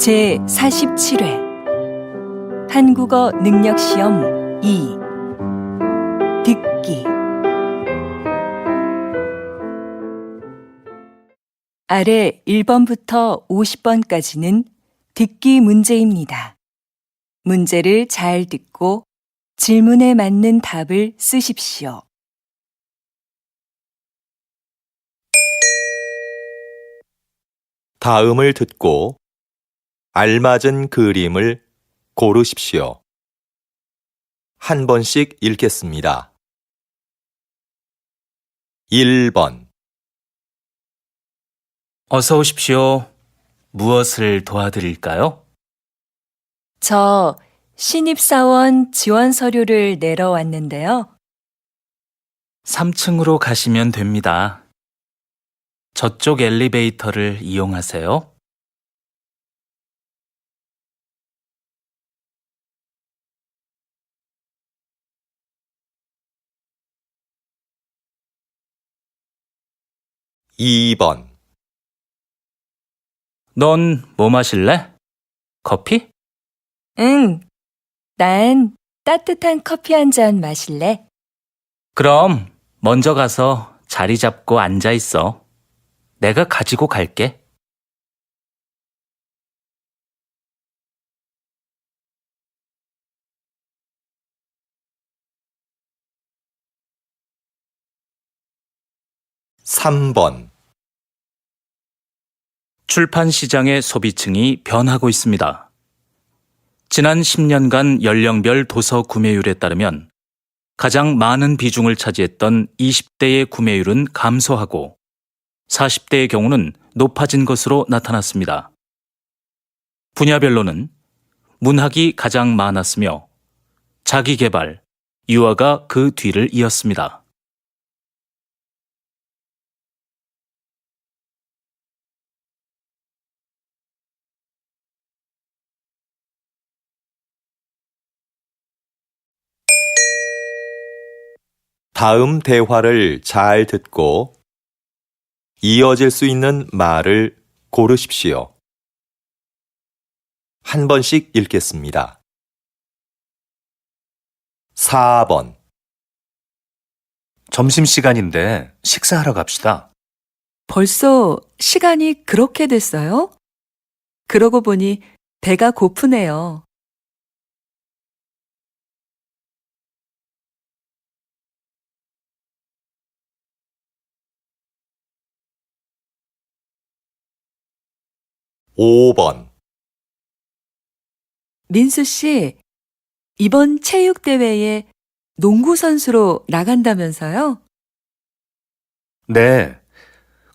제47회 한국어 능력시험 2 듣기 아래 1번부터 50번까지는 듣기 문제입니다. 문제를 잘 듣고 질문에 맞는 답을 쓰십시오. 다음을 듣고 알맞은 그림을 고르십시오. 한 번씩 읽겠습니다. 1번 어서 오십시오. 무엇을 도와드릴까요? 저 신입사원 지원 서류를 내러 왔는데요. 3층으로 가시면 됩니다. 저쪽 엘리베이터를 이용하세요. 2번 넌 뭐 마실래? 커피? 응, 난 따뜻한 커피 한 잔 마실래? 그럼 먼저 가서 자리 잡고 앉아 있어. 내가 가지고 갈게. 3번 출판 시장의 소비층이 변하고 있습니다. 지난 10년간 연령별 도서 구매율에 따르면 가장 많은 비중을 차지했던 20대의 구매율은 감소하고 40대의 경우는 높아진 것으로 나타났습니다. 분야별로는 문학이 가장 많았으며 자기계발, 유아가 그 뒤를 이었습니다. 다음 대화를 잘 듣고 이어질 수 있는 말을 고르십시오. 한 번씩 읽겠습니다. 4번 점심시간인데 식사하러 갑시다. 벌써 시간이 그렇게 됐어요? 그러고 보니 배가 고프네요. 5번 민수 씨, 이번 체육대회에 농구 선수로 나간다면서요? 네.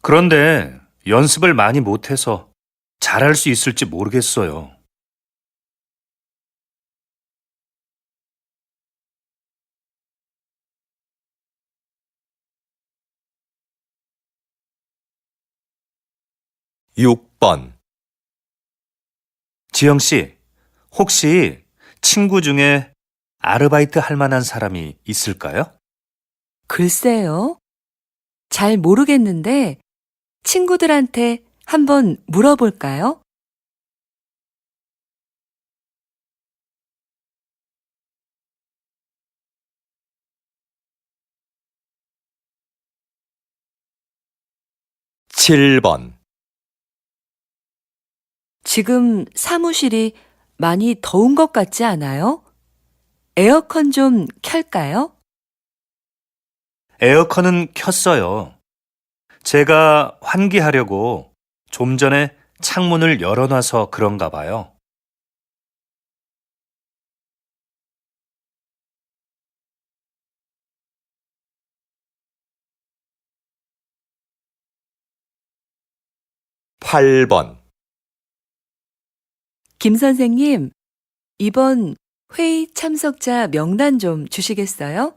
그런데 연습을 많이 못해서 잘할 수 있을지 모르겠어요. 6번 지영 씨, 혹시 친구 중에 아르바이트 할 만한 사람이 있을까요? 글쎄요. 잘 모르겠는데 친구들한테 한번 물어볼까요? 7번 지금 사무실이 많이 더운 것 같지 않아요? 에어컨 좀 켤까요? 에어컨은 켰어요. 제가 환기하려고 좀 전에 창문을 열어놔서 그런가 봐요. 8번 김 선생님, 이번 회의 참석자 명단 좀 주시겠어요?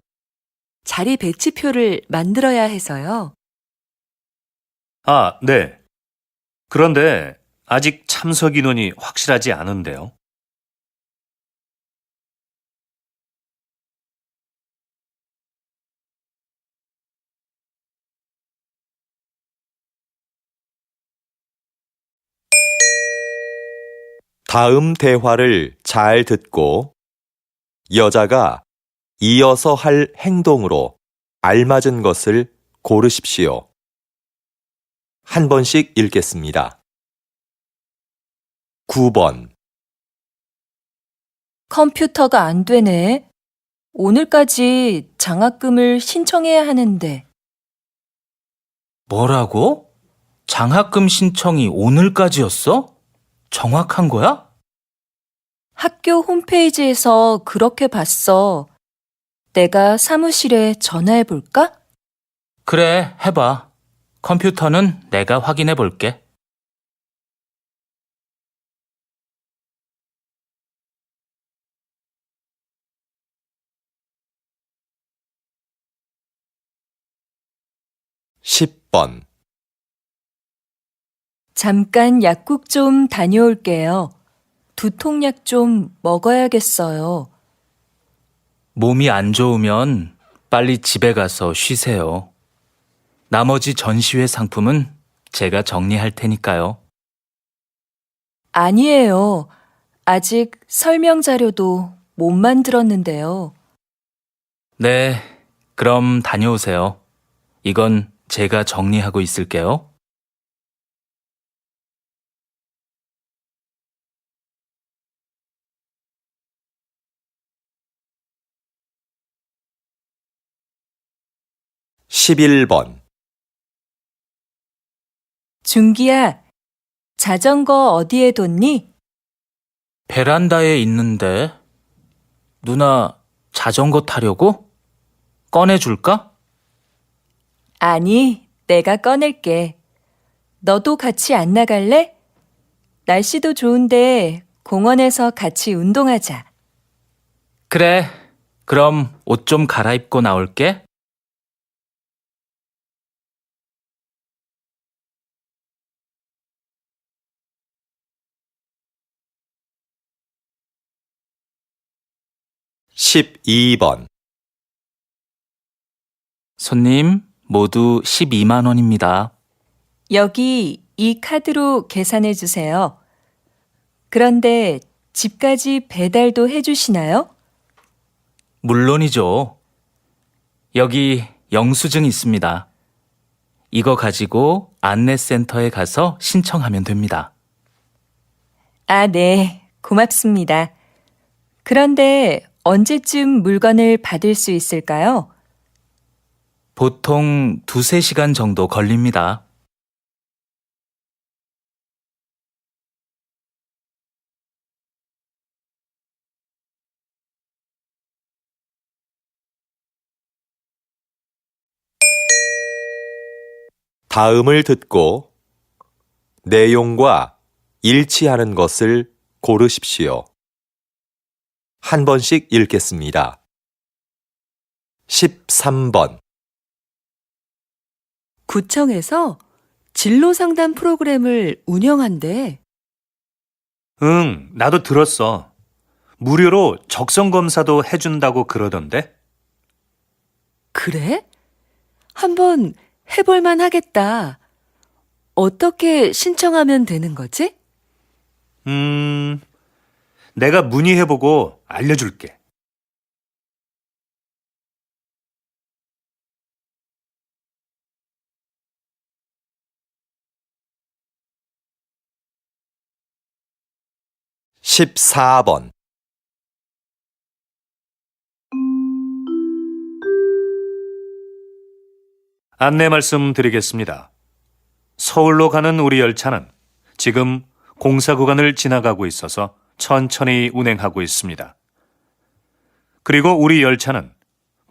자리 배치표를 만들어야 해서요. 아, 네. 그런데 아직 참석 인원이 확실하지 않은데요. 다음 대화를 잘 듣고 여자가 이어서 할 행동으로 알맞은 것을 고르십시오. 한 번씩 읽겠습니다. 9번, 컴퓨터가 안 되네. 오늘까지 장학금을 신청해야 하는데. 뭐라고? 장학금 신청이 오늘까지였어? 정확한 거야? 학교 홈페이지에서 그렇게 봤어. 내가 사무실에 전화해 볼까? 그래, 해봐. 컴퓨터는 내가 확인해 볼게. 십 번 잠깐 약국 좀 다녀올게요. 두통약 좀 먹어야겠어요. 몸이 안 좋으면 빨리 집에 가서 쉬세요. 나머지 전시회 상품은 제가 정리할 테니까요. 아니에요. 아직 설명 자료도 못 만들었는데요. 네, 그럼 다녀오세요. 이건 제가 정리하고 있을게요. 십일 번 준기야, 자전거 어디에 뒀니? 베란다에 있는데. 누나, 자전거 타려고? 꺼내줄까? 아니, 내가 꺼낼게. 너도 같이 안 나갈래? 날씨도 좋은데 공원에서 같이 운동하자. 그래, 그럼 옷 좀 갈아입고 나올게. 십이 번 손님, 모두 12만 원입니다. 여기 이 카드로 계산해 주세요. 그런데 집까지 배달도 해 주시나요? 물론이죠. 여기 영수증 있습니다. 이거 가지고 안내센터에 가서 신청하면 됩니다. 아, 네. 고맙습니다. 그런데 언제쯤 물건을 받을 수 있을까요? 보통 2~3시간 정도 걸립니다. 다음을 듣고 내용과 일치하는 것을 고르십시오. 한 번씩 읽겠습니다. 13번 구청에서 진로 상담 프로그램을 운영한대. 응, 나도 들었어. 무료로 적성 검사도 해준다고 그러던데? 그래? 한번 해볼만 하겠다. 어떻게 신청하면 되는 거지? 내가 문의해보고 알려줄게. 십사 번 안내 말씀드리겠습니다. 서울로 가는 우리 열차는 지금 공사 구간을 지나가고 있어서 천천히 운행하고 있습니다. 그리고 우리 열차는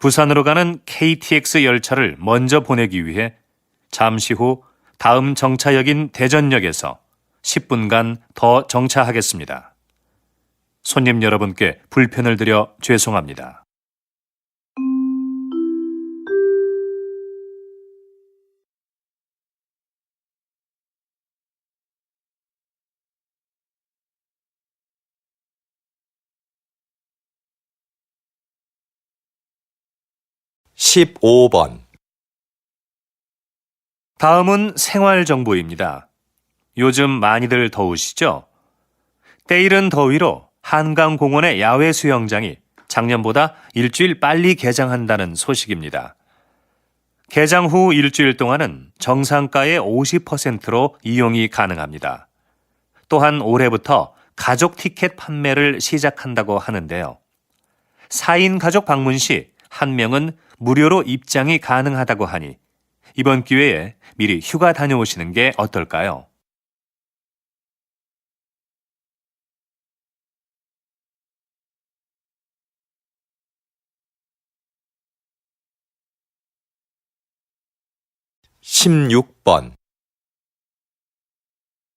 부산으로 가는 KTX 열차를 먼저 보내기 위해 잠시 후 다음 정차역인 대전역에서 10분간 더 정차하겠습니다. 손님 여러분께 불편을 드려 죄송합니다. 십오 번 다음은 생활정보입니다. 요즘 많이들 더우시죠? 때이른 더위로 한강공원의 야외 수영장이 작년보다 일주일 빨리 개장한다는 소식입니다. 개장 후 일주일 동안은 정상가의 50%로 이용이 가능합니다. 또한 올해부터 가족 티켓 판매를 시작한다고 하는데요. 4인 가족 방문 시 한 명은 무료로 입장이 가능하다고 하니 이번 기회에 미리 휴가 다녀오시는 게 어떨까요? 십육 번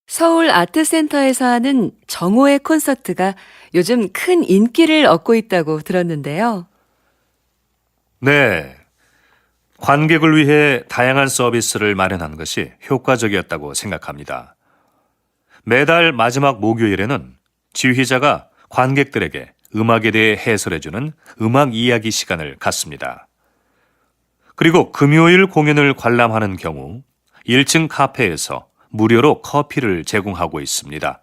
서울 아트센터에서 하는 정오의 콘서트가 요즘 큰 인기를 얻고 있다고 들었는데요. 네. 관객을 위해 다양한 서비스를 마련한 것이 효과적이었다고 생각합니다. 매달 마지막 목요일에는 지휘자가 관객들에게 음악에 대해 해설해주는 음악 이야기 시간을 갖습니다. 그리고 금요일 공연을 관람하는 경우 1층 카페에서 무료로 커피를 제공하고 있습니다.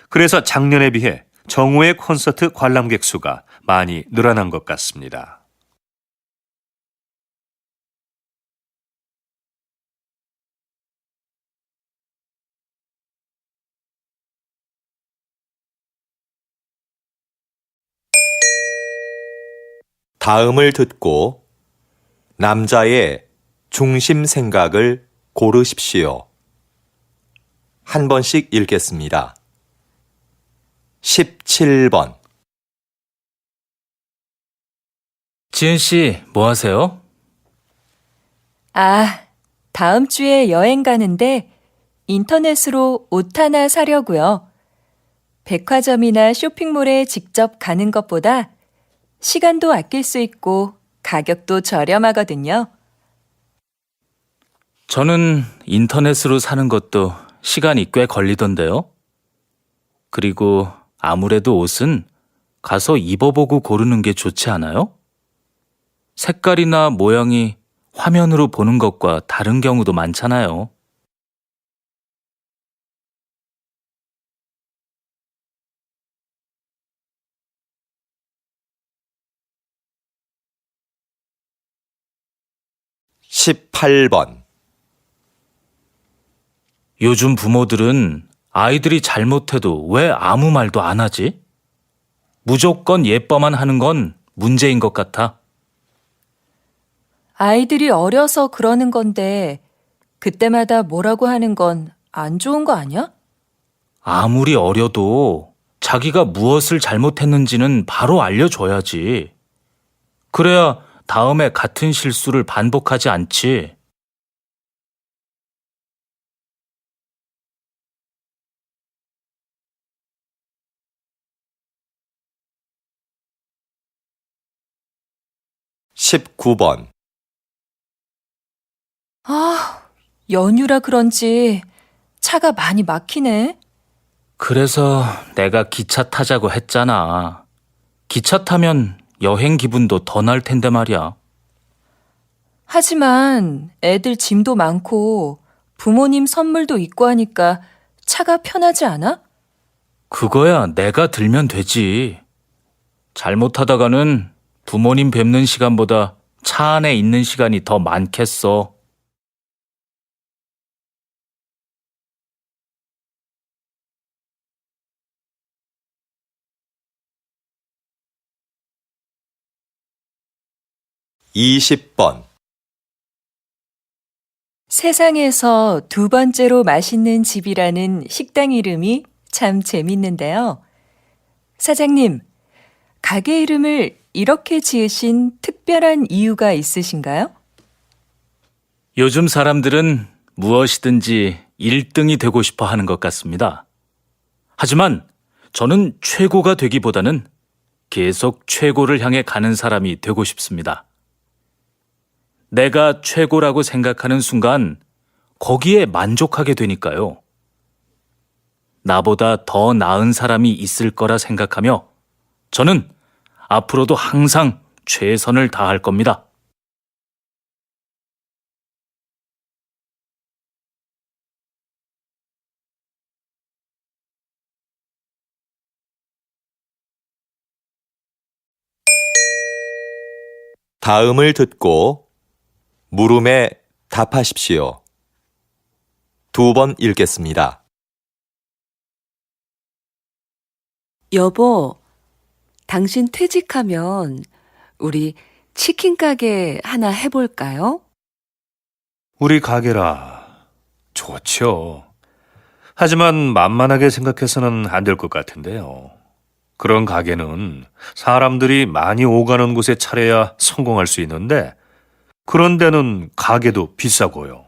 그래서 작년에 비해 정오의 콘서트 관람객 수가 많이 늘어난 것 같습니다. 다음을 듣고 남자의 중심 생각을 고르십시오. 한 번씩 읽겠습니다. 17번 지은 씨, 뭐 하세요? 아, 다음 주에 여행 가는데 인터넷으로 옷 하나 사려고요. 백화점이나 쇼핑몰에 직접 가는 것보다 시간도 아낄 수 있고 가격도 저렴하거든요. 저는 인터넷으로 사는 것도 시간이 꽤 걸리던데요. 그리고 아무래도 옷은 가서 입어보고 고르는 게 좋지 않아요? 색깔이나 모양이 화면으로 보는 것과 다른 경우도 많잖아요. 십팔 번 요즘 부모들은 아이들이 잘못해도 왜 아무 말도 안 하지? 무조건 예뻐만 하는 건 문제인 것 같아. 아이들이 어려서 그러는 건데 그때마다 뭐라고 하는 건 안 좋은 거 아니야? 아무리 어려도 자기가 무엇을 잘못했는지는 바로 알려줘야지. 그래야 다음에 같은 실수를 반복하지 않지. 십구 번 아, 연휴라 그런지 차가 많이 막히네. 그래서 내가 기차 타자고 했잖아. 기차 타면 여행 기분도 더 날 텐데 말이야. 하지만 애들 짐도 많고 부모님 선물도 있고 하니까 차가 편하지 않아? 그거야 내가 들면 되지. 잘못하다가는 부모님 뵙는 시간보다 차 안에 있는 시간이 더 많겠어. 이십 번 세상에서 두 번째로 맛있는 집이라는 식당 이름이 참 재밌는데요. 사장님, 가게 이름을 이렇게 지으신 특별한 이유가 있으신가요? 요즘 사람들은 무엇이든지 1등이 되고 싶어 하는 것 같습니다. 하지만 저는 최고가 되기보다는 계속 최고를 향해 가는 사람이 되고 싶습니다. 내가 최고라고 생각하는 순간 거기에 만족하게 되니까요. 나보다 더 나은 사람이 있을 거라 생각하며 저는 앞으로도 항상 최선을 다할 겁니다. 다음을 듣고 물음에 답하십시오. 2번 읽겠습니다. 여보, 당신 퇴직하면 우리 치킨 가게 하나 해볼까요? 우리 가게라. 좋죠. 하지만 만만하게 생각해서는 안 될 것 같은데요. 그런 가게는 사람들이 많이 오가는 곳에 차려야 성공할 수 있는데, 그런 데는 가게도 비싸고요.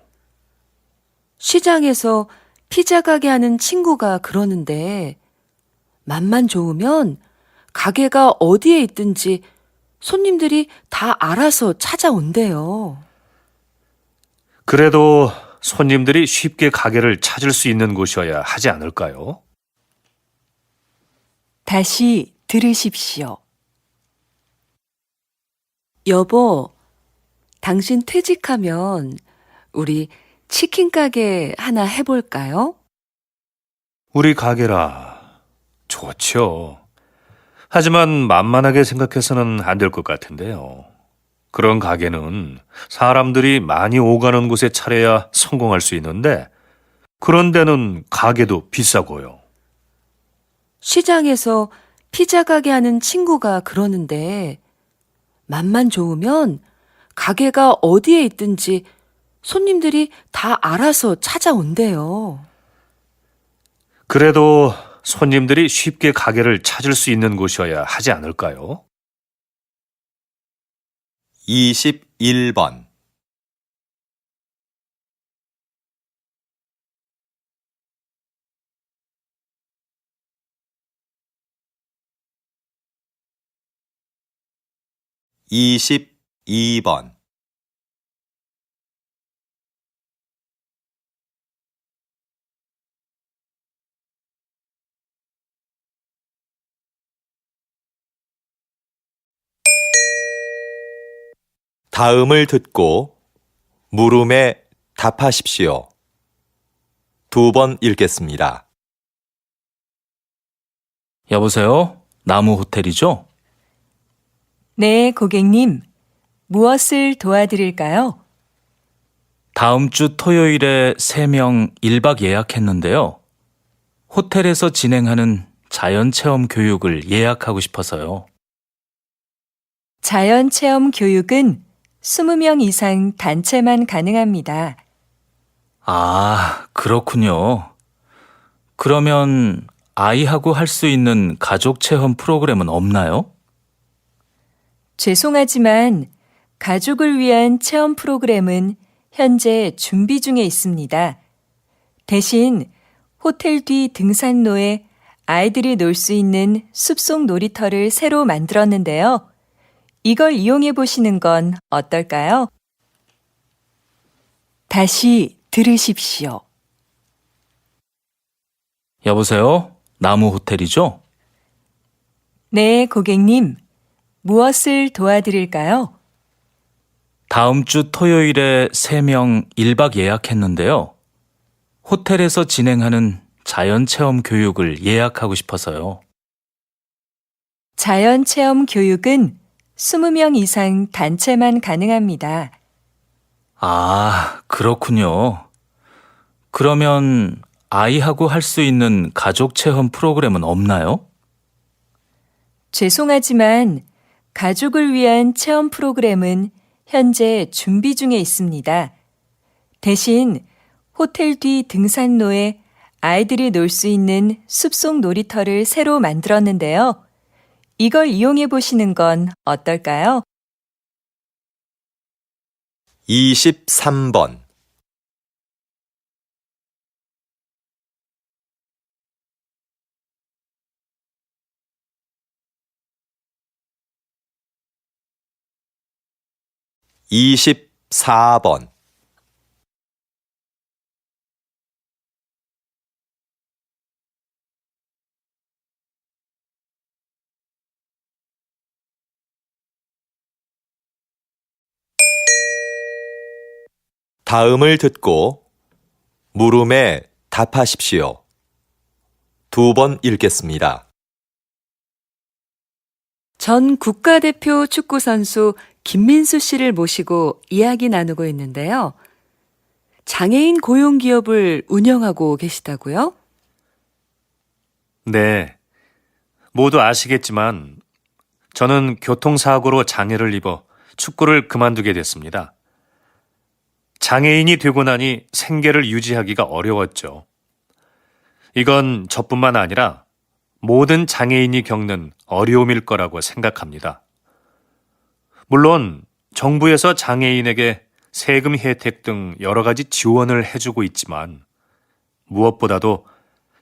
시장에서 피자 가게 하는 친구가 그러는데, 맛만 좋으면 가게가 어디에 있든지 손님들이 다 알아서 찾아온대요. 그래도 손님들이 쉽게 가게를 찾을 수 있는 곳이어야 하지 않을까요? 다시 들으십시오. 여보, 당신 퇴직하면 우리 치킨 가게 하나 해볼까요? 우리 가게라. 좋죠. 하지만 만만하게 생각해서는 안 될 것 같은데요. 그런 가게는 사람들이 많이 오가는 곳에 차려야 성공할 수 있는데, 그런 데는 가게도 비싸고요. 시장에서 피자 가게 하는 친구가 그러는데, 맛만 좋으면 가게가 어디에 있든지 손님들이 다 알아서 찾아온대요. 그래도 손님들이 쉽게 가게를 찾을 수 있는 곳이어야 하지 않을까요? 21번. (22번) 다음을 듣고 물음에 답하십시오. 2번 읽겠습니다. 여보세요? 나무 호텔이죠? 네, 고객님. 무엇을 도와드릴까요? 다음 주 토요일에 3명 1박 예약했는데요. 호텔에서 진행하는 자연체험 교육을 예약하고 싶어서요. 자연체험 교육은 20명 이상 단체만 가능합니다. 아, 그렇군요. 그러면 아이하고 할 수 있는 가족 체험 프로그램은 없나요? 죄송하지만 가족을 위한 체험 프로그램은 현재 준비 중에 있습니다. 대신 호텔 뒤 등산로에 아이들이 놀 수 있는 숲속 놀이터를 새로 만들었는데요. 이걸 이용해 보시는 건 어떨까요? 다시 들으십시오. 여보세요? 나무 호텔이죠? 네, 고객님. 무엇을 도와드릴까요? 다음 주 토요일에 3명 1박 예약했는데요. 호텔에서 진행하는 자연체험 교육을 예약하고 싶어서요. 자연체험 교육은 20명 이상 단체만 가능합니다. 아, 그렇군요. 그러면 아이하고 할 수 있는 가족 체험 프로그램은 없나요? 죄송하지만 가족을 위한 체험 프로그램은 현재 준비 중에 있습니다. 대신 호텔 뒤 등산로에 아이들이 놀 수 있는 숲속 놀이터를 새로 만들었는데요. 이걸 이용해 보시는 건 어떨까요? 23번. (24번) 다음을 듣고 물음에 답하십시오. 2번 읽겠습니다. 전 국가대표 축구선수 김민수 씨를 모시고 이야기 나누고 있는데요. 장애인 고용 기업을 운영하고 계시다고요? 네. 모두 아시겠지만 저는 교통사고로 장애를 입어 축구를 그만두게 됐습니다. 장애인이 되고 나니 생계를 유지하기가 어려웠죠. 이건 저뿐만 아니라 모든 장애인이 겪는 어려움일 거라고 생각합니다. 물론 정부에서 장애인에게 세금 혜택 등 여러 가지 지원을 해주고 있지만 무엇보다도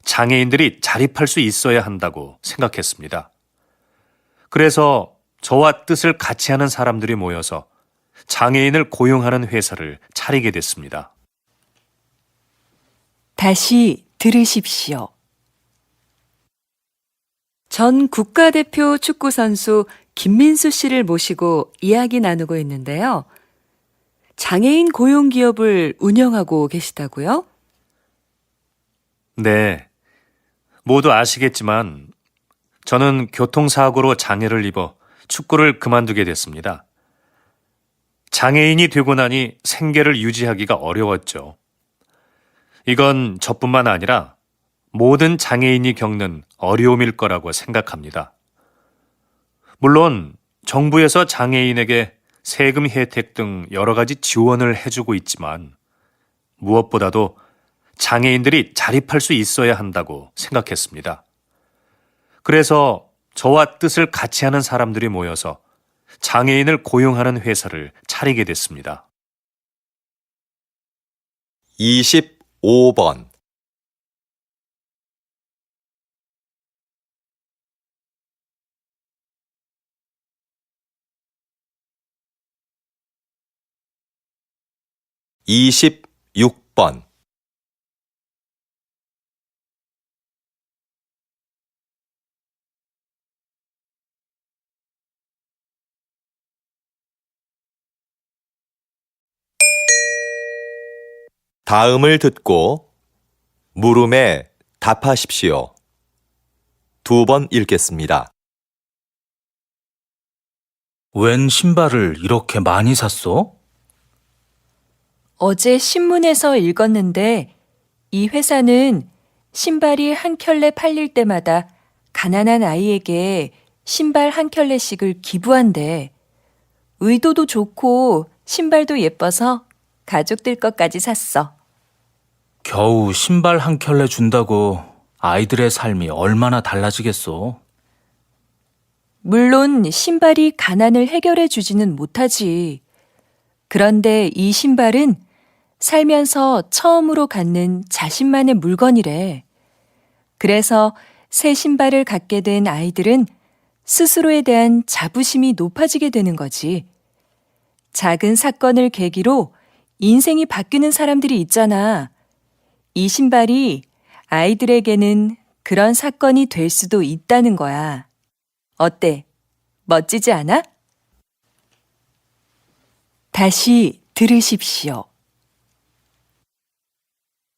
장애인들이 자립할 수 있어야 한다고 생각했습니다. 그래서 저와 뜻을 같이 하는 사람들이 모여서 장애인을 고용하는 회사를 차리게 됐습니다. 다시 들으십시오. 전 국가대표 축구선수 김민수 씨를 모시고 이야기 나누고 있는데요. 장애인 고용 기업을 운영하고 계시다고요? 네. 모두 아시겠지만 저는 교통사고로 장애를 입어 축구를 그만두게 됐습니다. 장애인이 되고 나니 생계를 유지하기가 어려웠죠. 이건 저뿐만 아니라 모든 장애인이 겪는 어려움일 거라고 생각합니다. 물론 정부에서 장애인에게 세금 혜택 등 여러 가지 지원을 해주고 있지만 무엇보다도 장애인들이 자립할 수 있어야 한다고 생각했습니다. 그래서 저와 뜻을 같이 하는 사람들이 모여서 장애인을 고용하는 회사를 차리게 됐습니다. 25번 26번 '다음을 듣고 물음에 답하십시오. 2번 읽겠습니다. 웬 신발을 이렇게 많이 샀어? 어제 신문에서 읽었는데 이 회사는 신발이 한 켤레 팔릴 때마다 가난한 아이에게 신발 한 켤레씩을 기부한대. 의도도 좋고 신발도 예뻐서 가족들 것까지 샀어. 겨우 신발 한 켤레 준다고 아이들의 삶이 얼마나 달라지겠어. 물론 신발이 가난을 해결해 주지는 못하지. 그런데 이 신발은 살면서 처음으로 갖는 자신만의 물건이래. 그래서 새 신발을 갖게 된 아이들은 스스로에 대한 자부심이 높아지게 되는 거지. 작은 사건을 계기로 인생이 바뀌는 사람들이 있잖아. 이 신발이 아이들에게는 그런 사건이 될 수도 있다는 거야. 어때? 멋지지 않아? 다시 들으십시오.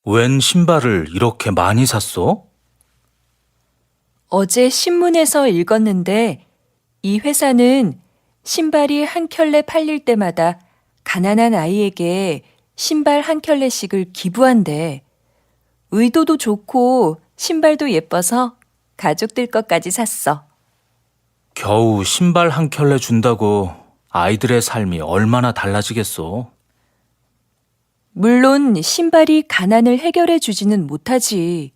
웬 신발을 이렇게 많이 샀어? 어제 신문에서 읽었는데 이 회사는 신발이 한 켤레 팔릴 때마다 가난한 아이에게 신발 한 켤레씩을 기부한대. 의도도 좋고 신발도 예뻐서 가족들 것까지 샀어. 겨우 신발 한 켤레 준다고 아이들의 삶이 얼마나 달라지겠어. 물론 신발이 가난을 해결해 주지는 못하지.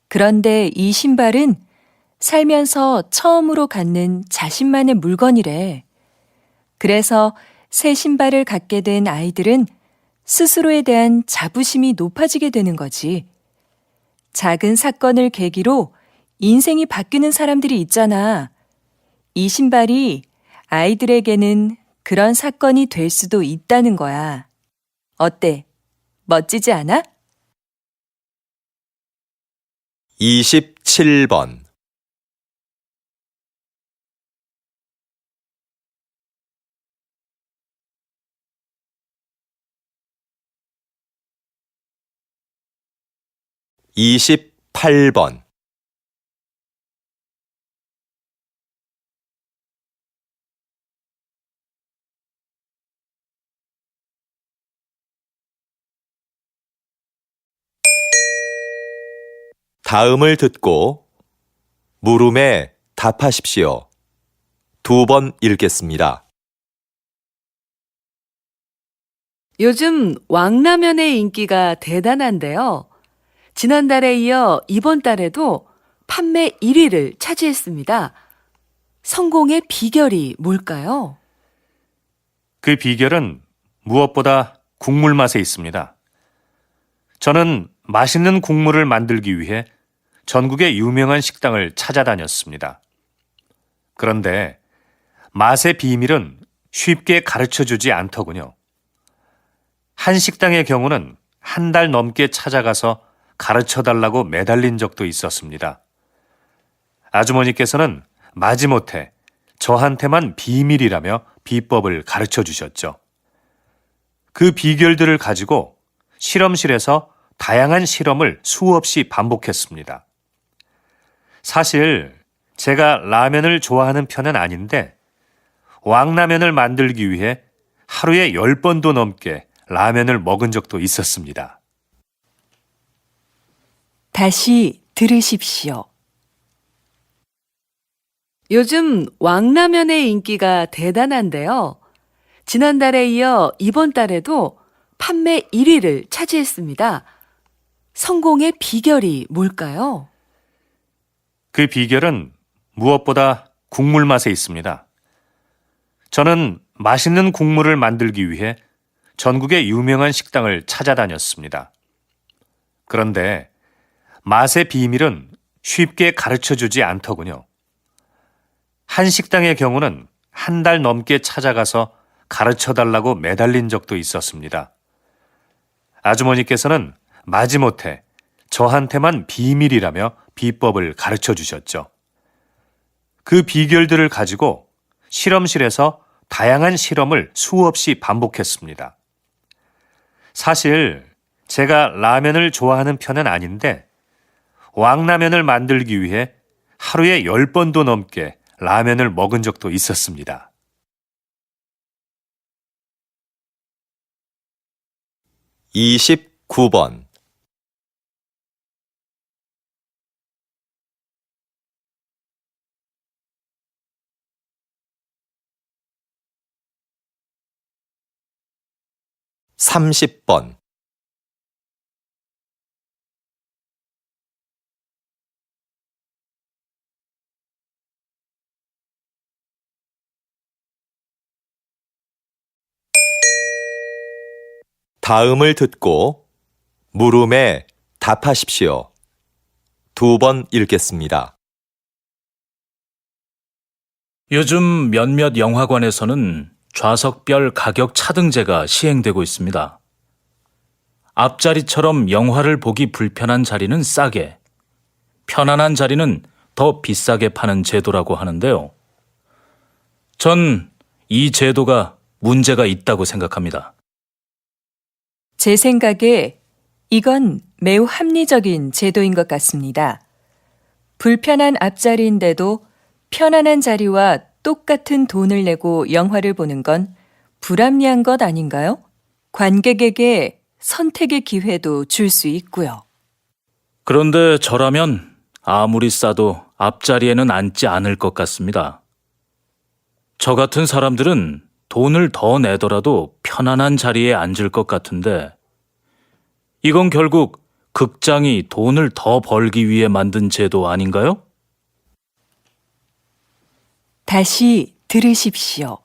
그런데 이 신발은 살면서 처음으로 갖는 자신만의 물건이래. 그래서 새 신발을 갖게 된 아이들은 스스로에 대한 자부심이 높아지게 되는 거지. 작은 사건을 계기로 인생이 바뀌는 사람들이 있잖아. 이 신발이 아이들에게는 그런 사건이 될 수도 있다는 거야. 어때? 멋지지 않아? 27번 28번 다음을 듣고 물음에 답하십시오. 2번 읽겠습니다. 요즘 왕라면의 인기가 대단한데요. 지난달에 이어 이번 달에도 판매 1위를 차지했습니다. 성공의 비결이 뭘까요? 그 비결은 무엇보다 국물 맛에 있습니다. 저는 맛있는 국물을 만들기 위해 전국의 유명한 식당을 찾아다녔습니다. 그런데 맛의 비밀은 쉽게 가르쳐주지 않더군요. 한 식당의 경우는 한 달 넘게 찾아가서 가르쳐달라고 매달린 적도 있었습니다. 아주머니께서는 마지못해 저한테만 비밀이라며 비법을 가르쳐 주셨죠. 그 비결들을 가지고 실험실에서 다양한 실험을 수없이 반복했습니다. 사실 제가 라면을 좋아하는 편은 아닌데 왕라면을 만들기 위해 하루에 10번도 넘게 라면을 먹은 적도 있었습니다. 다시 들으십시오. 요즘 왕라면의 인기가 대단한데요. 지난달에 이어 이번 달에도 판매 1위를 차지했습니다. 성공의 비결이 뭘까요? 그 비결은 무엇보다 국물 맛에 있습니다. 저는 맛있는 국물을 만들기 위해 전국의 유명한 식당을 찾아다녔습니다. 그런데 맛의 비밀은 쉽게 가르쳐주지 않더군요. 한 식당의 경우는 한 달 넘게 찾아가서 가르쳐달라고 매달린 적도 있었습니다. 아주머니께서는 마지못해 저한테만 비밀이라며 비법을 가르쳐 주셨죠. 그 비결들을 가지고 실험실에서 다양한 실험을 수없이 반복했습니다. 사실 제가 라면을 좋아하는 편은 아닌데 왕라면을 만들기 위해 하루에 10번도 넘게 라면을 먹은 적도 있었습니다. (29번) 30번 다음을 듣고 물음에 답하십시오. 2번 읽겠습니다. 요즘 몇몇 영화관에서는 좌석별 가격 차등제가 시행되고 있습니다. 앞자리처럼 영화를 보기 불편한 자리는 싸게, 편안한 자리는 더 비싸게 파는 제도라고 하는데요. 전 이 제도가 문제가 있다고 생각합니다. 제 생각에 이건 매우 합리적인 제도인 것 같습니다. 불편한 앞자리인데도 편안한 자리와 똑같은 돈을 내고 영화를 보는 건 불합리한 것 아닌가요? 관객에게 선택의 기회도 줄 수 있고요. 그런데 저라면 아무리 싸도 앞자리에는 앉지 않을 것 같습니다. 저 같은 사람들은 돈을 더 내더라도 편안한 자리에 앉을 것 같은데 이건 결국 극장이 돈을 더 벌기 위해 만든 제도 아닌가요? 다시 들으십시오.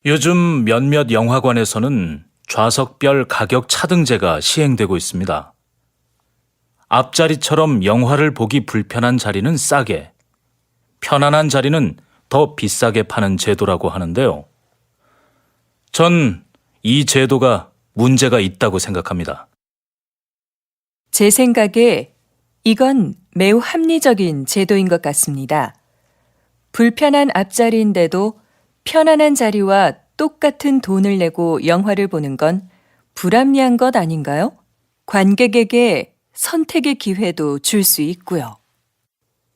요즘 몇몇 영화관에서는 좌석별 가격 차등제가 시행되고 있습니다. 앞자리처럼 영화를 보기 불편한 자리는 싸게, 편안한 자리는 더 비싸게 파는 제도라고 하는데요. 전 이 제도가 문제가 있다고 생각합니다. 제 생각에 이건 매우 합리적인 제도인 것 같습니다. 불편한 앞자리인데도 편안한 자리와 똑같은 돈을 내고 영화를 보는 건 불합리한 것 아닌가요? 관객에게 선택의 기회도 줄 수 있고요.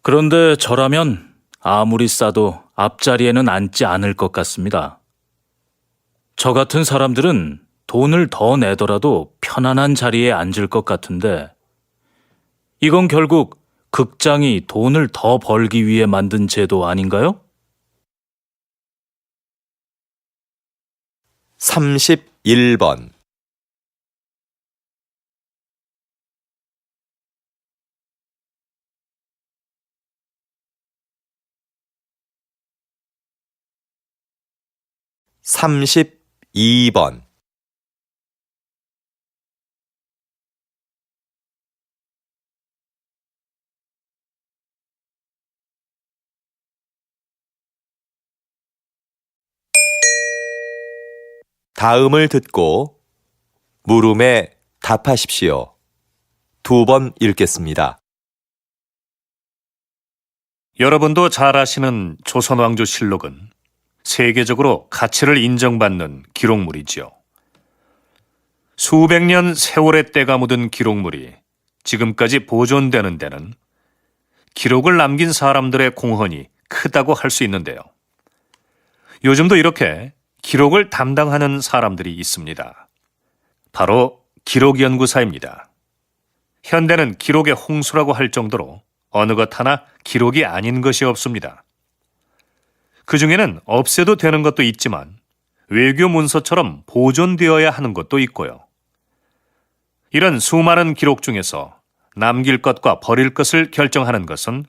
그런데 저라면 아무리 싸도 앞자리에는 앉지 않을 것 같습니다. 저 같은 사람들은 돈을 더 내더라도 편안한 자리에 앉을 것 같은데 이건 결국 극장이 돈을 더 벌기 위해 만든 제도 아닌가요? 31번. 32번. '다음을 듣고 물음에 답하십시오. 2번 읽겠습니다. 여러분도 잘 아시는 조선왕조실록은 세계적으로 가치를 인정받는 기록물이지요. 수백 년 세월의 때가 묻은 기록물이 지금까지 보존되는 데는 기록을 남긴 사람들의 공헌이 크다고 할 수 있는데요. 요즘도 이렇게 기록을 담당하는 사람들이 있습니다. 바로 기록연구사입니다. 현대는 기록의 홍수라고 할 정도로 어느 것 하나 기록이 아닌 것이 없습니다. 그 중에는 없애도 되는 것도 있지만 외교 문서처럼 보존되어야 하는 것도 있고요. 이런 수많은 기록 중에서 남길 것과 버릴 것을 결정하는 것은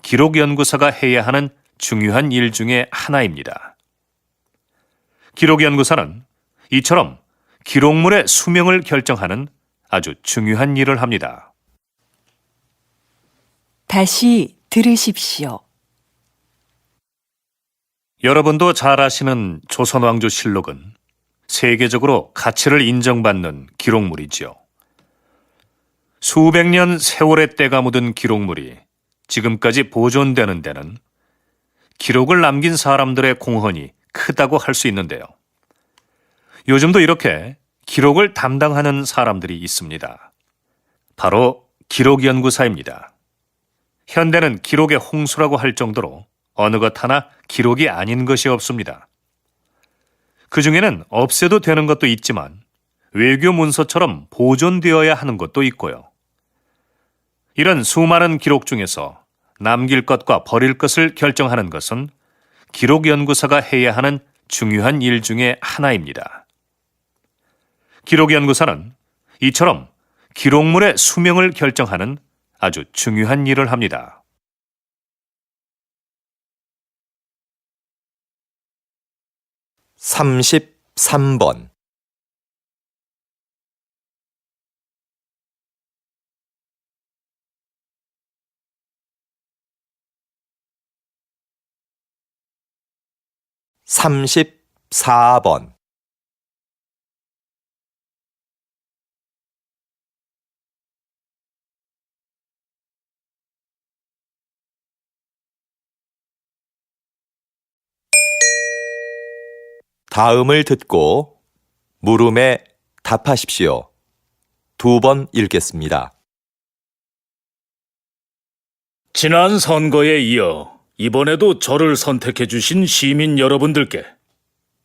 기록연구사가 해야 하는 중요한 일 중에 하나입니다. 기록연구사는 이처럼 기록물의 수명을 결정하는 아주 중요한 일을 합니다. 다시 들으십시오. 여러분도 잘 아시는 조선왕조실록은 세계적으로 가치를 인정받는 기록물이지요. 수백 년 세월의 때가 묻은 기록물이 지금까지 보존되는 데는 기록을 남긴 사람들의 공헌이 크다고 할 수 있는데요. 요즘도 이렇게 기록을 담당하는 사람들이 있습니다. 바로 기록연구사입니다. 현대는 기록의 홍수라고 할 정도로 어느 것 하나 기록이 아닌 것이 없습니다. 그 중에는 없애도 되는 것도 있지만 외교 문서처럼 보존되어야 하는 것도 있고요. 이런 수많은 기록 중에서 남길 것과 버릴 것을 결정하는 것은 기록연구사가 해야 하는 중요한 일 중에 하나입니다. 기록연구사는 이처럼 기록물의 수명을 결정하는 아주 중요한 일을 합니다. 33번. 34번. '다음을 듣고 물음에 답하십시오. 2번 읽겠습니다. 지난 선거에 이어 이번에도 저를 선택해 주신 시민 여러분들께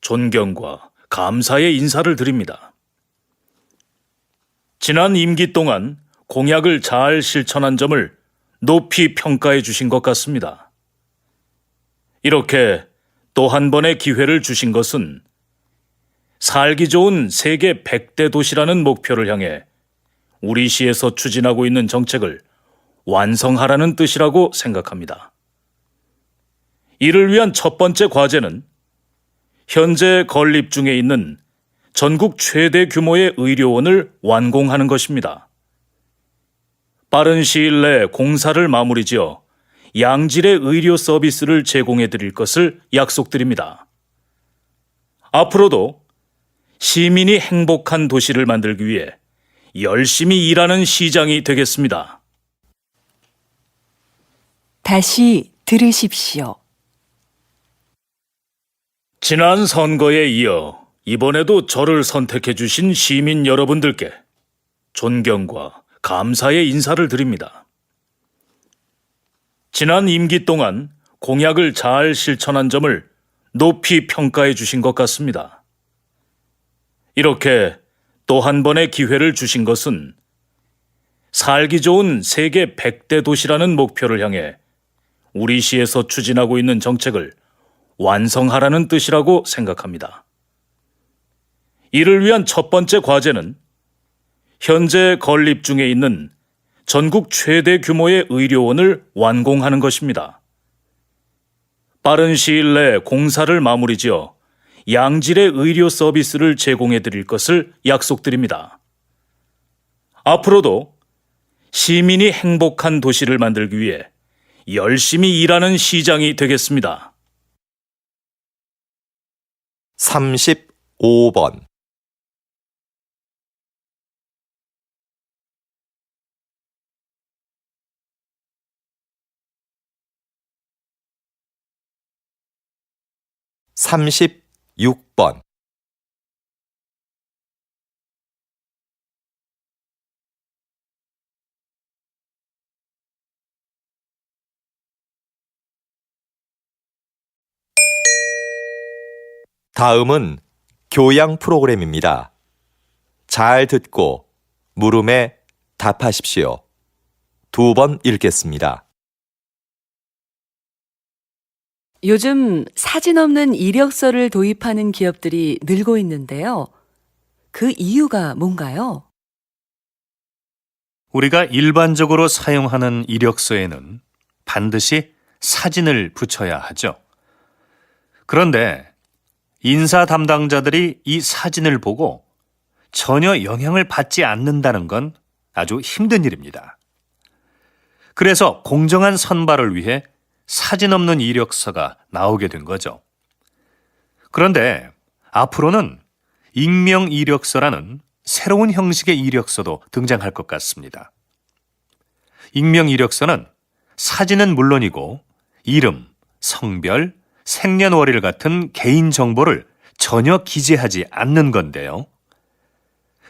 존경과 감사의 인사를 드립니다. 지난 임기 동안 공약을 잘 실천한 점을 높이 평가해 주신 것 같습니다. 이렇게 또 한 번의 기회를 주신 것은 살기 좋은 세계 100대 도시라는 목표를 향해 우리 시에서 추진하고 있는 정책을 완성하라는 뜻이라고 생각합니다. 이를 위한 첫 번째 과제는 현재 건립 중에 있는 전국 최대 규모의 의료원을 완공하는 것입니다. 빠른 시일 내 공사를 마무리 지어 양질의 의료 서비스를 제공해 드릴 것을 약속드립니다. 앞으로도 시민이 행복한 도시를 만들기 위해 열심히 일하는 시장이 되겠습니다. 다시 들으십시오. 지난 선거에 이어 이번에도 저를 선택해 주신 시민 여러분들께 존경과 감사의 인사를 드립니다. 지난 임기 동안 공약을 잘 실천한 점을 높이 평가해 주신 것 같습니다. 이렇게 또 한 번의 기회를 주신 것은 살기 좋은 세계 100대 도시라는 목표를 향해 우리 시에서 추진하고 있는 정책을 완성하라는 뜻이라고 생각합니다. 이를 위한 첫 번째 과제는 현재 건립 중에 있는 전국 최대 규모의 의료원을 완공하는 것입니다. 빠른 시일 내 공사를 마무리 지어 양질의 의료 서비스를 제공해 드릴 것을 약속드립니다. 앞으로도 시민이 행복한 도시를 만들기 위해 열심히 일하는 시장이 되겠습니다. 35번 36번 '다음은 교양 프로그램입니다. 잘 듣고 물음에 답하십시오. 2번 읽겠습니다. 요즘 사진 없는 이력서를 도입하는 기업들이 늘고 있는데요. 그 이유가 뭔가요? 우리가 일반적으로 사용하는 이력서에는 반드시 사진을 붙여야 하죠. 그런데 인사 담당자들이 이 사진을 보고 전혀 영향을 받지 않는다는 건 아주 힘든 일입니다. 그래서 공정한 선발을 위해 사진 없는 이력서가 나오게 된 거죠. 그런데 앞으로는 익명 이력서라는 새로운 형식의 이력서도 등장할 것 같습니다. 익명 이력서는 사진은 물론이고 이름, 성별, 생년월일 같은 개인 정보를 전혀 기재하지 않는 건데요.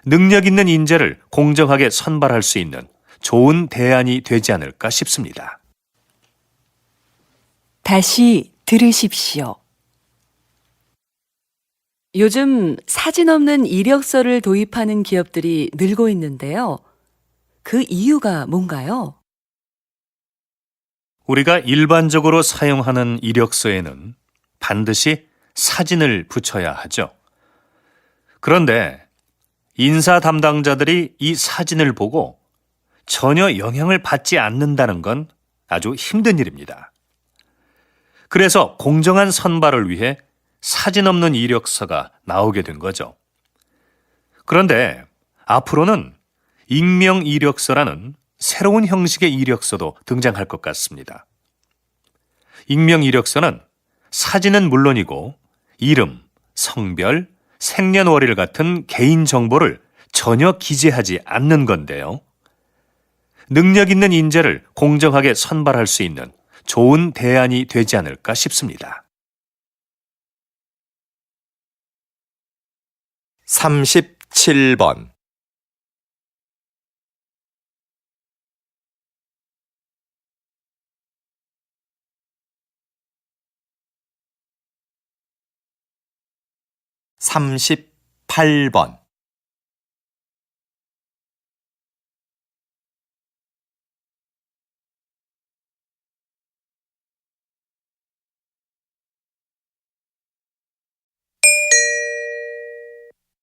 능력 있는 인재를 공정하게 선발할 수 있는 좋은 대안이 되지 않을까 싶습니다. 다시 들으십시오. 요즘 사진 없는 이력서를 도입하는 기업들이 늘고 있는데요. 그 이유가 뭔가요? 우리가 일반적으로 사용하는 이력서에는 반드시 사진을 붙여야 하죠. 그런데 인사 담당자들이 이 사진을 보고 전혀 영향을 받지 않는다는 건 아주 힘든 일입니다. 그래서 공정한 선발을 위해 사진 없는 이력서가 나오게 된 거죠. 그런데 앞으로는 익명 이력서라는 새로운 형식의 이력서도 등장할 것 같습니다. 익명 이력서는 사진은 물론이고 이름, 성별, 생년월일 같은 개인 정보를 전혀 기재하지 않는 건데요. 능력 있는 인재를 공정하게 선발할 수 있는 좋은 대안이 되지 않을까 싶습니다. 37번 38번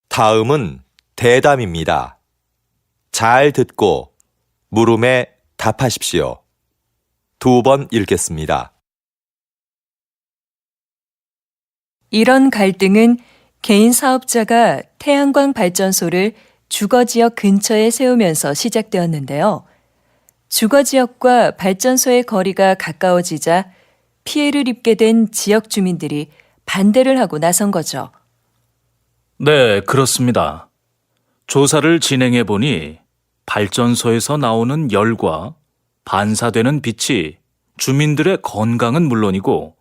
'다음은 대담입니다. 잘 듣고 물음에 답하십시오. 2번 읽겠습니다. 이런 갈등은 개인 사업자가 태양광 발전소를 주거지역 근처에 세우면서 시작되었는데요. 주거지역과 발전소의 거리가 가까워지자 피해를 입게 된 지역 주민들이 반대를 하고 나선 거죠. 네, 그렇습니다. 조사를 진행해 보니 발전소에서 나오는 열과 반사되는 빛이 주민들의 건강은 물론이고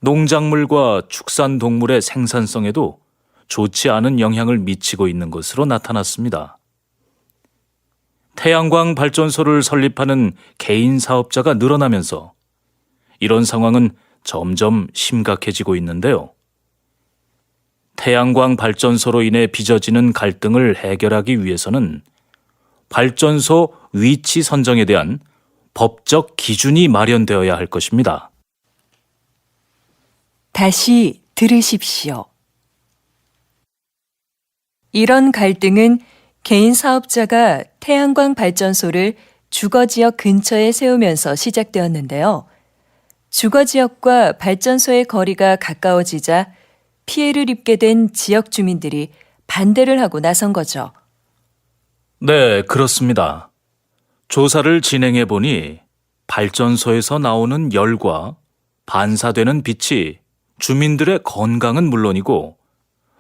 농작물과 축산동물의 생산성에도 좋지 않은 영향을 미치고 있는 것으로 나타났습니다. 태양광 발전소를 설립하는 개인 사업자가 늘어나면서 이런 상황은 점점 심각해지고 있는데요. 태양광 발전소로 인해 빚어지는 갈등을 해결하기 위해서는 발전소 위치 선정에 대한 법적 기준이 마련되어야 할 것입니다. 다시 들으십시오. 이런 갈등은 개인 사업자가 태양광 발전소를 주거지역 근처에 세우면서 시작되었는데요. 주거지역과 발전소의 거리가 가까워지자 피해를 입게 된 지역 주민들이 반대를 하고 나선 거죠. 네, 그렇습니다. 조사를 진행해 보니 발전소에서 나오는 열과 반사되는 빛이 주민들의 건강은 물론이고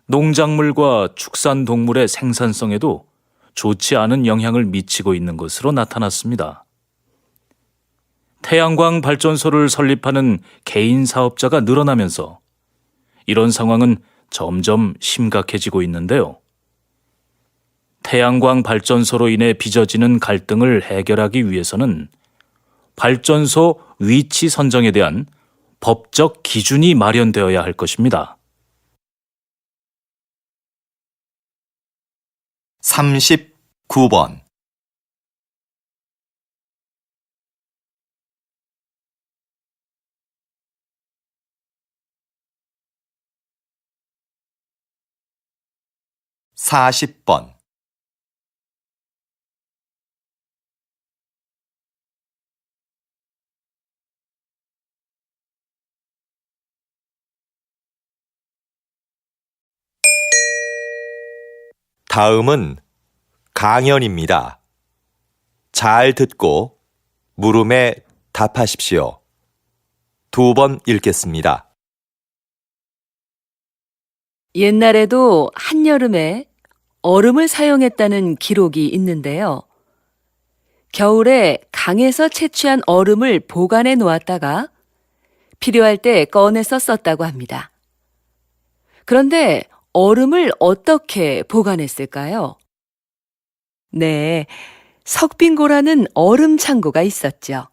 농작물과 축산동물의 생산성에도 좋지 않은 영향을 미치고 있는 것으로 나타났습니다. 태양광 발전소를 설립하는 개인 사업자가 늘어나면서 이런 상황은 점점 심각해지고 있는데요. 태양광 발전소로 인해 빚어지는 갈등을 해결하기 위해서는 발전소 위치 선정에 대한 법적 기준이 마련되어야 할 것입니다. 39번. 사십 번. '다음은 강연입니다. 잘 듣고 물음에 답하십시오. 2번 읽겠습니다. 옛날에도 한여름에 얼음을 사용했다는 기록이 있는데요. 겨울에 강에서 채취한 얼음을 보관해 놓았다가 필요할 때 꺼내서 썼다고 합니다. 그런데 얼음을 어떻게 보관했을까요? 네, 석빙고라는 얼음 창고가 있었죠.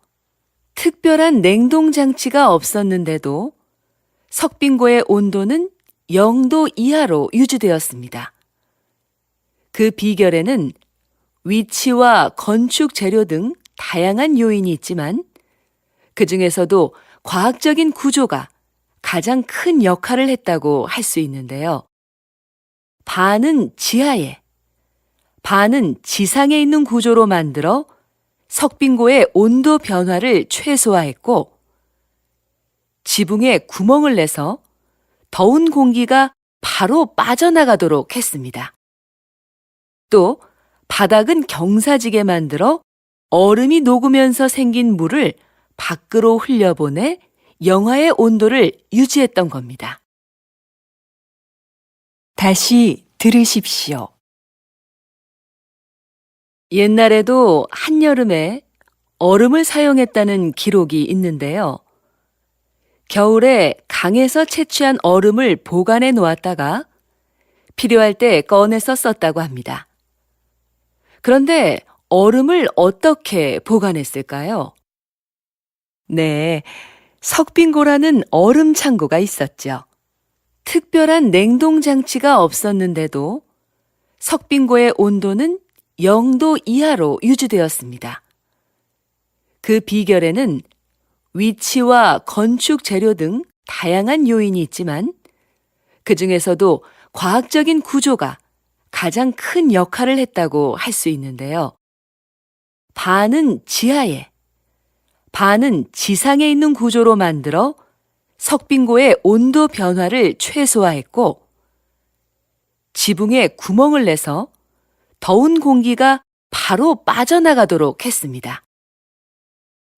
특별한 냉동 장치가 없었는데도 석빙고의 온도는 0도 이하로 유지되었습니다. 그 비결에는 위치와 건축 재료 등 다양한 요인이 있지만 그 중에서도 과학적인 구조가 가장 큰 역할을 했다고 할 수 있는데요. 반은 지하에, 반은 지상에 있는 구조로 만들어 석빙고의 온도 변화를 최소화했고 지붕에 구멍을 내서 더운 공기가 바로 빠져나가도록 했습니다. 또 바닥은 경사지게 만들어 얼음이 녹으면서 생긴 물을 밖으로 흘려보내 영하의 온도를 유지했던 겁니다. 다시 들으십시오. 옛날에도 한여름에 얼음을 사용했다는 기록이 있는데요. 겨울에 강에서 채취한 얼음을 보관해 놓았다가 필요할 때 꺼내서 썼다고 합니다. 그런데 얼음을 어떻게 보관했을까요? 네, 석빙고라는 얼음 창고가 있었죠. 특별한 냉동 장치가 없었는데도 석빙고의 온도는 0도 이하로 유지되었습니다. 그 비결에는 위치와 건축 재료 등 다양한 요인이 있지만 그 중에서도 과학적인 구조가 가장 큰 역할을 했다고 할 수 있는데요. 반은 지하에, 반은 지상에 있는 구조로 만들어 석빙고의 온도 변화를 최소화했고 지붕에 구멍을 내서 더운 공기가 바로 빠져나가도록 했습니다.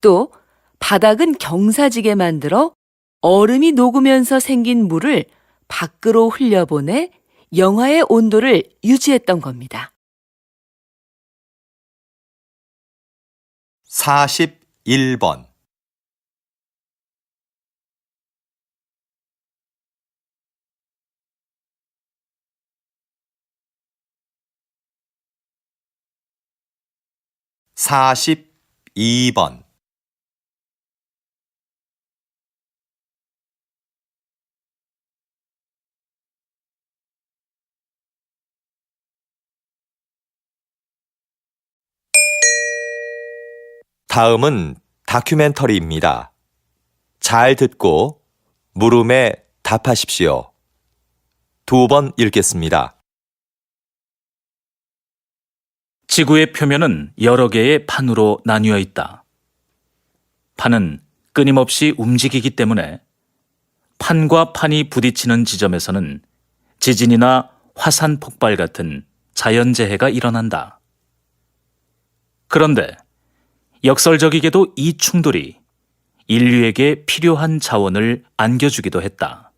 또 바닥은 경사지게 만들어 얼음이 녹으면서 생긴 물을 밖으로 흘려보내 영하의 온도를 유지했던 겁니다. 41번. 42번. 다음은 다큐멘터리입니다. 잘 듣고 물음에 답하십시오. 2번 읽겠습니다. 지구의 표면은 여러 개의 판으로 나뉘어 있다. 판은 끊임없이 움직이기 때문에 판과 판이 부딪히는 지점에서는 지진이나 화산 폭발 같은 자연재해가 일어난다. 그런데 역설적이게도 이 충돌이 인류에게 필요한 자원을 안겨주기도 했다.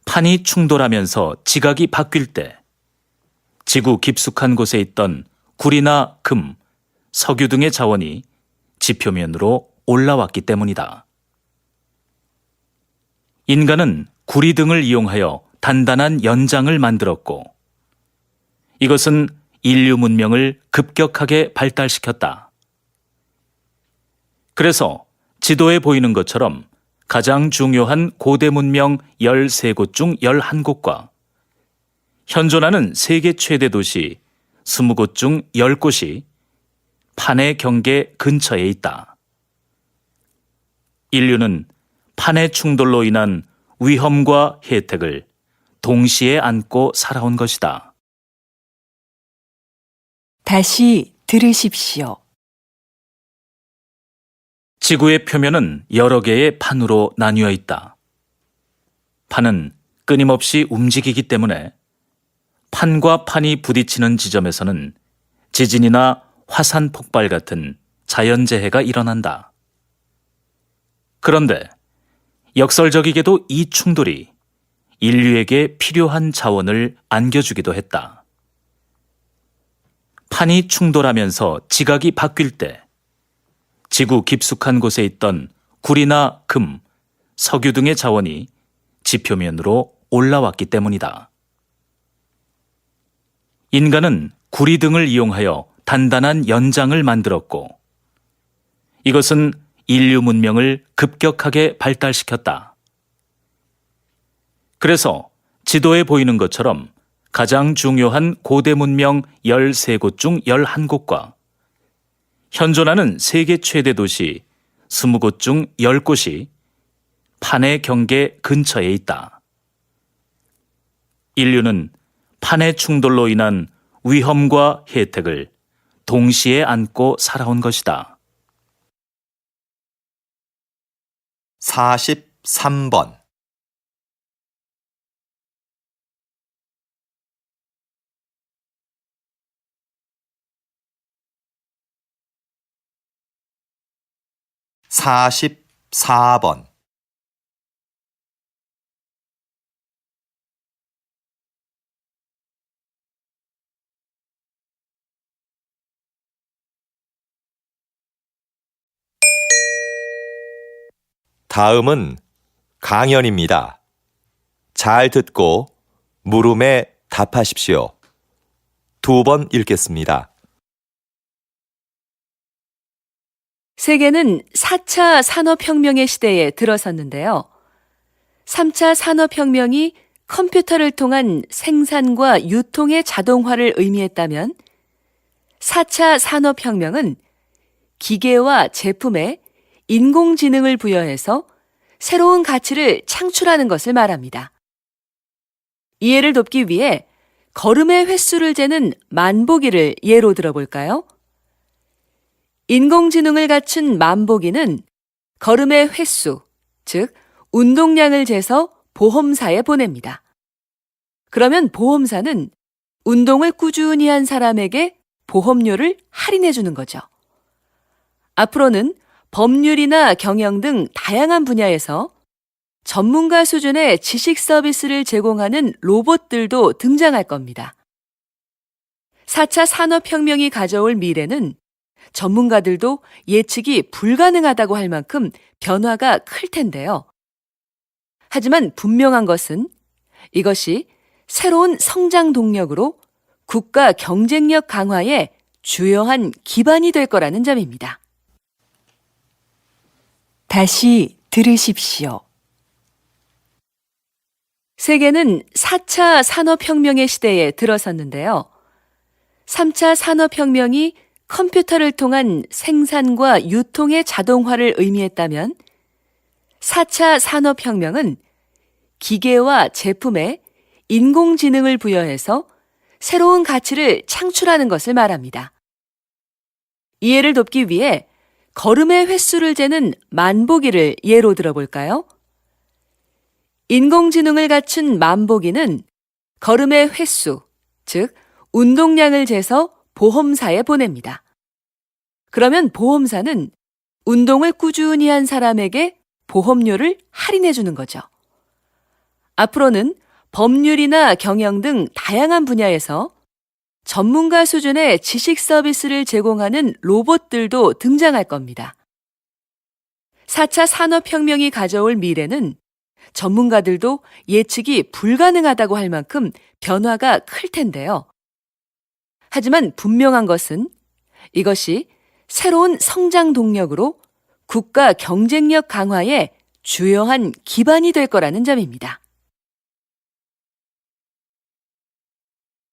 판이 충돌하면서 지각이 바뀔 때 지구 깊숙한 곳에 있던 구리나 금, 석유 등의 자원이 지표면으로 올라왔기 때문이다. 인간은 구리 등을 이용하여 단단한 연장을 만들었고 이것은 인류 문명을 급격하게 발달시켰다. 그래서 지도에 보이는 것처럼 가장 중요한 고대 문명 13곳 중 11곳과 현존하는 세계 최대 도시 20곳 중 10곳이 판의 경계 근처에 있다. 인류는 판의 충돌로 인한 위험과 혜택을 동시에 안고 살아온 것이다. 다시 들으십시오. 지구의 표면은 여러 개의 판으로 나뉘어 있다. 판은 끊임없이 움직이기 때문에 판과 판이 부딪히는 지점에서는 지진이나 화산 폭발 같은 자연재해가 일어난다. 그런데 역설적이게도 이 충돌이 인류에게 필요한 자원을 안겨주기도 했다. 판이 충돌하면서 지각이 바뀔 때 지구 깊숙한 곳에 있던 구리나 금, 석유 등의 자원이 지표면으로 올라왔기 때문이다. 인간은 구리 등을 이용하여 단단한 연장을 만들었고 이것은 인류 문명을 급격하게 발달시켰다. 그래서 지도에 보이는 것처럼 가장 중요한 고대 문명 13곳 중 11곳과 현존하는 세계 최대 도시 20곳 중 10곳이 판의 경계 근처에 있다. 인류는 판의 충돌로 인한 위험과 혜택을 동시에 안고 살아온 것이다. 43번 44번 다음은 강연입니다. 잘 듣고 물음에 답하십시오. 2번 읽겠습니다. 세계는 4차 산업혁명의 시대에 들어섰는데요. 3차 산업혁명이 컴퓨터를 통한 생산과 유통의 자동화를 의미했다면 4차 산업혁명은 기계와 제품에 인공지능을 부여해서 새로운 가치를 창출하는 것을 말합니다. 이해를 돕기 위해 걸음의 횟수를 재는 만보기를 예로 들어볼까요? 인공지능을 갖춘 만보기는 걸음의 횟수, 즉 운동량을 재서 보험사에 보냅니다. 그러면 보험사는 운동을 꾸준히 한 사람에게 보험료를 할인해 주는 거죠. 앞으로는 법률이나 경영 등 다양한 분야에서 전문가 수준의 지식 서비스를 제공하는 로봇들도 등장할 겁니다. 4차 산업혁명이 가져올 미래는 전문가들도 예측이 불가능하다고 할 만큼 변화가 클 텐데요. 하지만 분명한 것은 이것이 새로운 성장 동력으로 국가 경쟁력 강화에 주요한 기반이 될 거라는 점입니다. 다시 들으십시오. 세계는 4차 산업혁명의 시대에 들어섰는데요. 3차 산업혁명이 컴퓨터를 통한 생산과 유통의 자동화를 의미했다면 4차 산업혁명은 기계와 제품에 인공지능을 부여해서 새로운 가치를 창출하는 것을 말합니다. 이해를 돕기 위해 걸음의 횟수를 재는 만보기를 예로 들어볼까요? 인공지능을 갖춘 만보기는 걸음의 횟수, 즉 운동량을 재서 보험사에 보냅니다. 그러면 보험사는 운동을 꾸준히 한 사람에게 보험료를 할인해 주는 거죠. 앞으로는 법률이나 경영 등 다양한 분야에서 전문가 수준의 지식 서비스를 제공하는 로봇들도 등장할 겁니다. 4차 산업혁명이 가져올 미래는 전문가들도 예측이 불가능하다고 할 만큼 변화가 클 텐데요. 하지만 분명한 것은 이것이 새로운 성장 동력으로 국가 경쟁력 강화에 주요한 기반이 될 거라는 점입니다.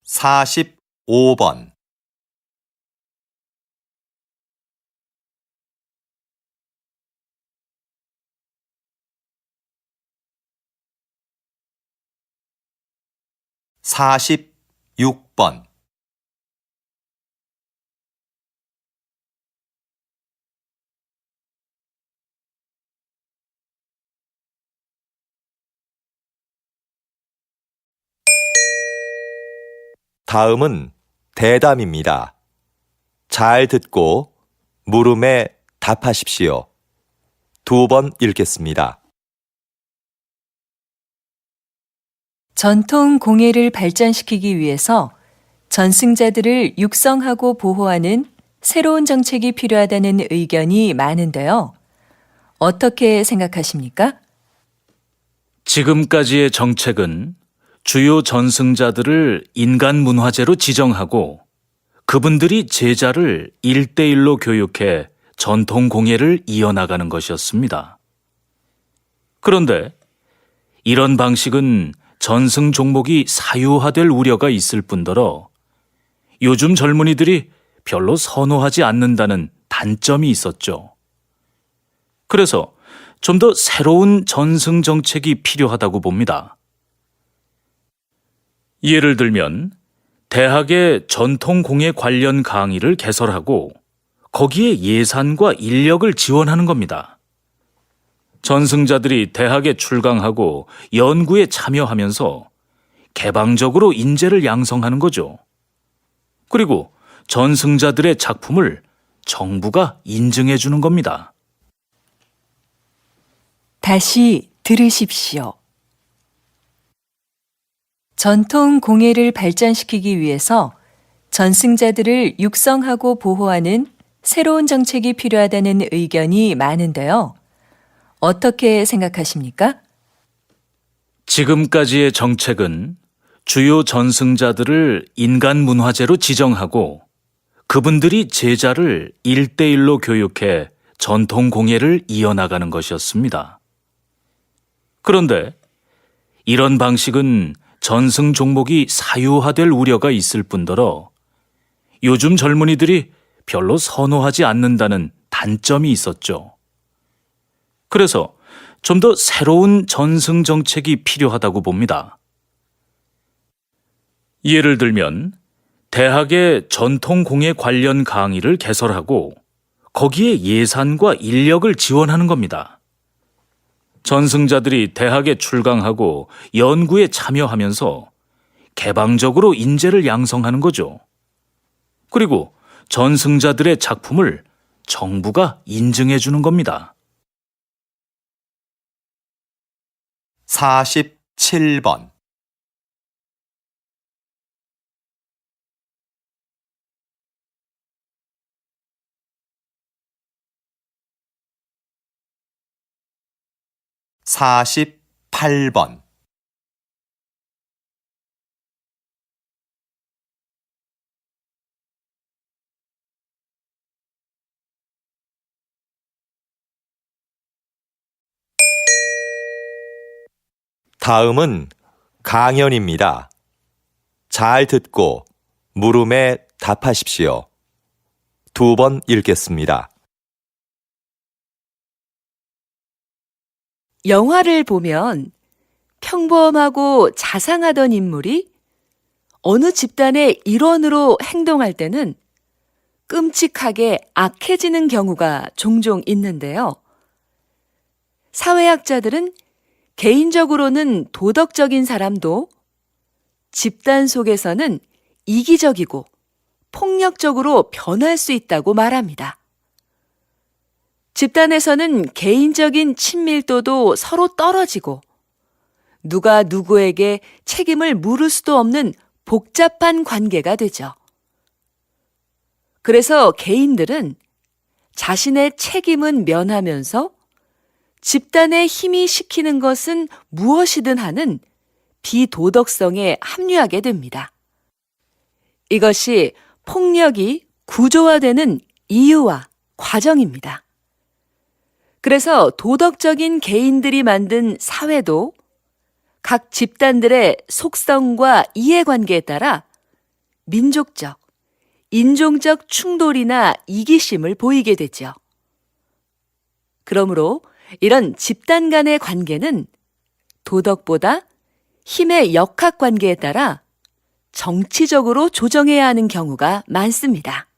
45번. 46번. '다음은 대담입니다. 잘 듣고 물음에 답하십시오. 2번 읽겠습니다. 전통 공예를 발전시키기 위해서 전승자들을 육성하고 보호하는 새로운 정책이 필요하다는 의견이 많은데요. 어떻게 생각하십니까? 지금까지의 정책은 주요 전승자들을 인간 문화재로 지정하고 그분들이 제자를 1대1로 교육해 전통 공예를 이어나가는 것이었습니다. 그런데 이런 방식은 전승 종목이 사유화될 우려가 있을 뿐더러 요즘 젊은이들이 별로 선호하지 않는다는 단점이 있었죠. 그래서 좀 더 새로운 전승 정책이 필요하다고 봅니다. 예를 들면 대학의 전통 공예 관련 강의를 개설하고 거기에 예산과 인력을 지원하는 겁니다. 전승자들이 대학에 출강하고 연구에 참여하면서 개방적으로 인재를 양성하는 거죠. 그리고 전승자들의 작품을 정부가 인증해 주는 겁니다. 다시 들으십시오. 전통 공예를 발전시키기 위해서 전승자들을 육성하고 보호하는 새로운 정책이 필요하다는 의견이 많은데요. 어떻게 생각하십니까? 지금까지의 정책은 주요 전승자들을 인간 문화재로 지정하고 그분들이 제자를 1대1로 교육해 전통 공예를 이어나가는 것이었습니다. 그런데 이런 방식은 전승 종목이 사유화될 우려가 있을 뿐더러 요즘 젊은이들이 별로 선호하지 않는다는 단점이 있었죠. 그래서 좀 더 새로운 전승 정책이 필요하다고 봅니다. 예를 들면 대학의 전통 공예 관련 강의를 개설하고 거기에 예산과 인력을 지원하는 겁니다. 전승자들이 대학에 출강하고 연구에 참여하면서 개방적으로 인재를 양성하는 거죠. 그리고 전승자들의 작품을 정부가 인증해 주는 겁니다. 47번. 48번. '다음은 강연입니다. 잘 듣고 물음에 답하십시오. 2번 읽겠습니다. 영화를 보면 평범하고 자상하던 인물이 어느 집단의 일원으로 행동할 때는 끔찍하게 악해지는 경우가 종종 있는데요. 사회학자들은 개인적으로는 도덕적인 사람도 집단 속에서는 이기적이고 폭력적으로 변할 수 있다고 말합니다. 집단에서는 개인적인 친밀도도 서로 떨어지고 누가 누구에게 책임을 물을 수도 없는 복잡한 관계가 되죠. 그래서 개인들은 자신의 책임은 면하면서 집단의 힘이 시키는 것은 무엇이든 하는 비도덕성에 합류하게 됩니다. 이것이 폭력이 구조화되는 이유와 과정입니다. 그래서 도덕적인 개인들이 만든 사회도 각 집단들의 속성과 이해관계에 따라 민족적, 인종적 충돌이나 이기심을 보이게 되죠. 그러므로 이런 집단 간의 관계는 도덕보다 힘의 역학관계에 따라 정치적으로 조정해야 하는 경우가 많습니다.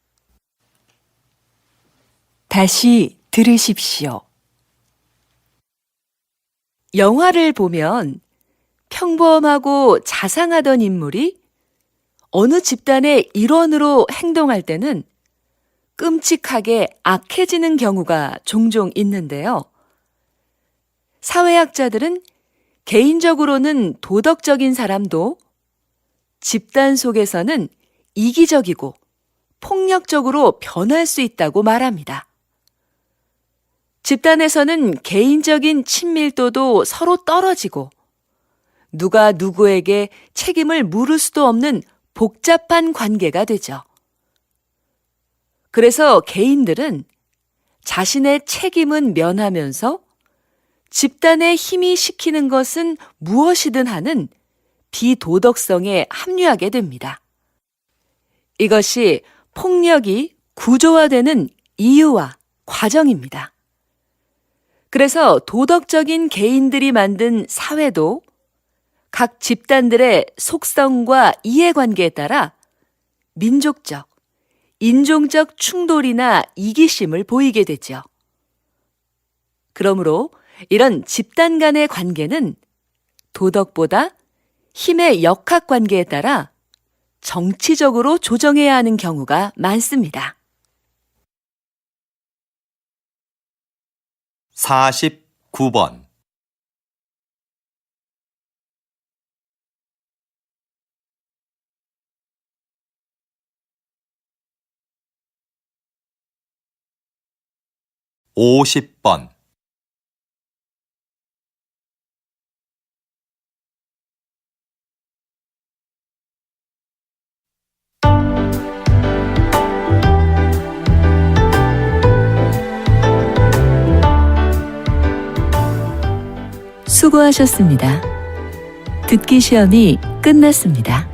다시 들으십시오. 영화를 보면 평범하고 자상하던 인물이 어느 집단의 일원으로 행동할 때는 끔찍하게 악해지는 경우가 종종 있는데요. 사회학자들은 개인적으로는 도덕적인 사람도 집단 속에서는 이기적이고 폭력적으로 변할 수 있다고 말합니다. 집단에서는 개인적인 친밀도도 서로 떨어지고 누가 누구에게 책임을 물을 수도 없는 복잡한 관계가 되죠. 그래서 개인들은 자신의 책임은 면하면서 집단의 힘이 시키는 것은 무엇이든 하는 비도덕성에 합류하게 됩니다. 이것이 폭력이 구조화되는 이유와 과정입니다. 그래서 도덕적인 개인들이 만든 사회도 각 집단들의 속성과 이해관계에 따라 민족적, 인종적 충돌이나 이기심을 보이게 되죠. 그러므로 이런 집단 간의 관계는 도덕보다 힘의 역학관계에 따라 정치적으로 조정해야 하는 경우가 많습니다. 49번 (50번) 수고하셨습니다. 듣기 시험이 끝났습니다.